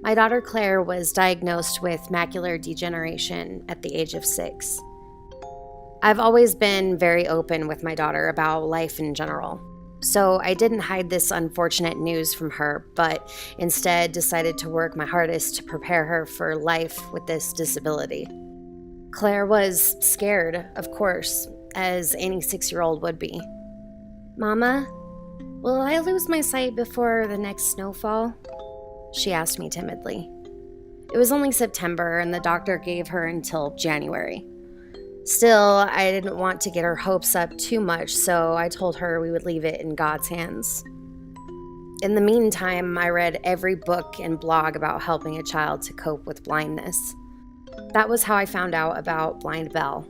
My daughter Claire was diagnosed with macular degeneration at the age of 6. I've always been very open with my daughter about life in general, so I didn't hide this unfortunate news from her, but instead decided to work my hardest to prepare her for life with this disability. Claire was scared, of course, as any 6-year-old would be. "Mama, will I lose my sight before the next snowfall?" she asked me timidly. It was only September, and the doctor gave her until January. Still, I didn't want to get her hopes up too much, so I told her we would leave it in God's hands. In the meantime, I read every book and blog about helping a child to cope with blindness. That was how I found out about Blind Belle.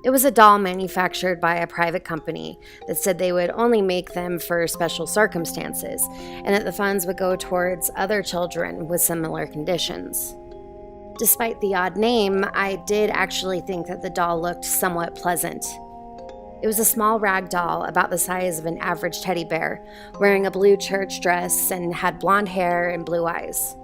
It was a doll manufactured by a private company that said they would only make them for special circumstances, and that the funds would go towards other children with similar conditions. Despite the odd name, I did actually think that the doll looked somewhat pleasant. It was a small rag doll about the size of an average teddy bear, wearing a blue church dress and had blonde hair and blue eyes.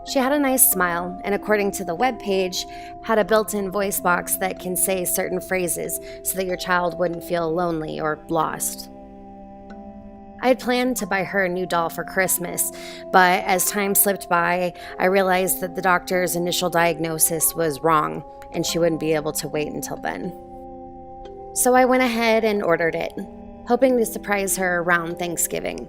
She had a nice smile, and according to the webpage, had a built-in voice box that can say certain phrases so that your child wouldn't feel lonely or lost. I had planned to buy her a new doll for Christmas, but as time slipped by, I realized that the doctor's initial diagnosis was wrong, and she wouldn't be able to wait until then. So I went ahead and ordered it, hoping to surprise her around Thanksgiving.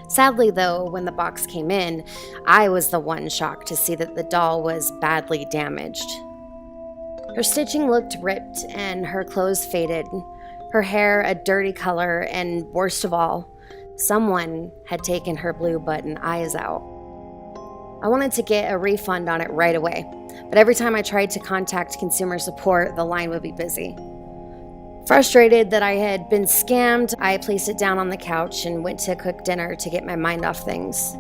Sadly, though, when the box came in, I was the one shocked to see that the doll was badly damaged. Her stitching looked ripped and her clothes faded, her hair a dirty color, and worst of all, someone had taken her blue button eyes out. I wanted to get a refund on it right away, but every time I tried to contact consumer support, the line would be busy. Frustrated that I had been scammed, I placed it down on the couch and went to cook dinner to get my mind off things.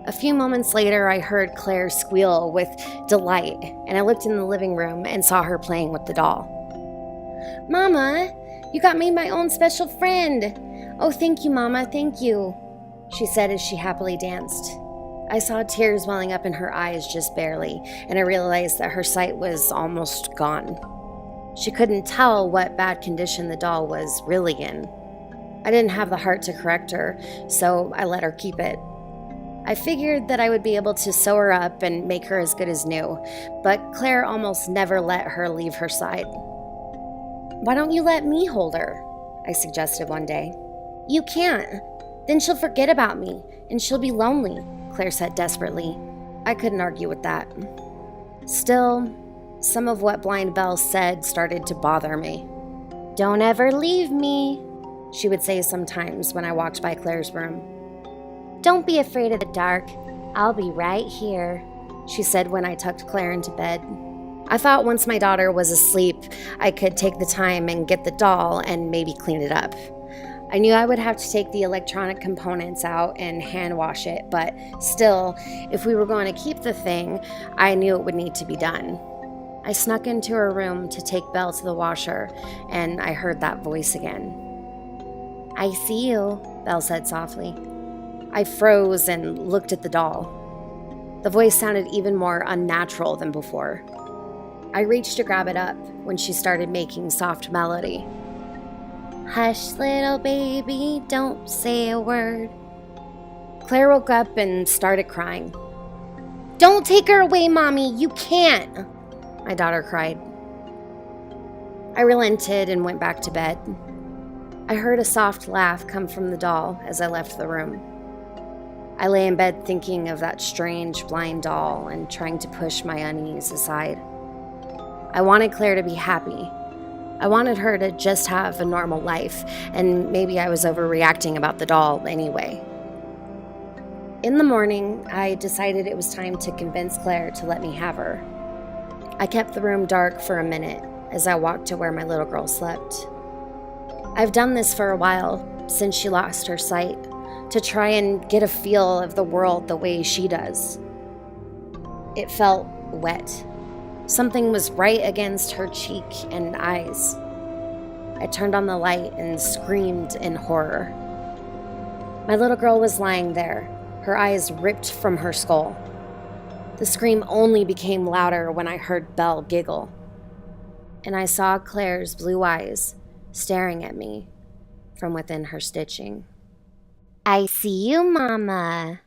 A few moments later, I heard Claire squeal with delight, and I looked in the living room and saw her playing with the doll. "Mama, you got me my own special friend." "Oh, thank you, Mama, thank you," she said as she happily danced. I saw tears welling up in her eyes just barely, and I realized that her sight was almost gone. She couldn't tell what bad condition the doll was really in. I didn't have the heart to correct her, so I let her keep it. I figured that I would be able to sew her up and make her as good as new, but Claire almost never let her leave her side. "Why don't you let me hold her?" I suggested one day. "You can't. Then she'll forget about me, and she'll be lonely," Claire said desperately. I couldn't argue with that. Still, some of what Blind Belle said started to bother me. "Don't ever leave me," she would say sometimes when I walked by Claire's room. "Don't be afraid of the dark. I'll be right here," she said when I tucked Claire into bed. I thought once my daughter was asleep, I could take the time and get the doll and maybe clean it up. I knew I would have to take the electronic components out and hand wash it, but still, if we were going to keep the thing, I knew it would need to be done. I snuck into her room to take Belle to the washer, and I heard that voice again. "I see you," Belle said softly. I froze and looked at the doll. The voice sounded even more unnatural than before. I reached to grab it up when she started making soft melody. "Hush, little baby, don't say a word." Claire woke up and started crying. "Don't take her away, Mommy, you can't," my daughter cried. I relented and went back to bed. I heard a soft laugh come from the doll as I left the room. I lay in bed thinking of that strange blind doll and trying to push my unease aside. I wanted Claire to be happy. I wanted her to just have a normal life, and maybe I was overreacting about the doll anyway. In the morning, I decided it was time to convince Claire to let me have her. I kept the room dark for a minute as I walked to where my little girl slept. I've done this for a while, since she lost her sight, to try and get a feel of the world the way she does. It felt wet. Something was right against her cheek and eyes. I turned on the light and screamed in horror. My little girl was lying there, her eyes ripped from her skull. The scream only became louder when I heard Belle giggle, and I saw Claire's blue eyes staring at me from within her stitching. "I see you, Mama,"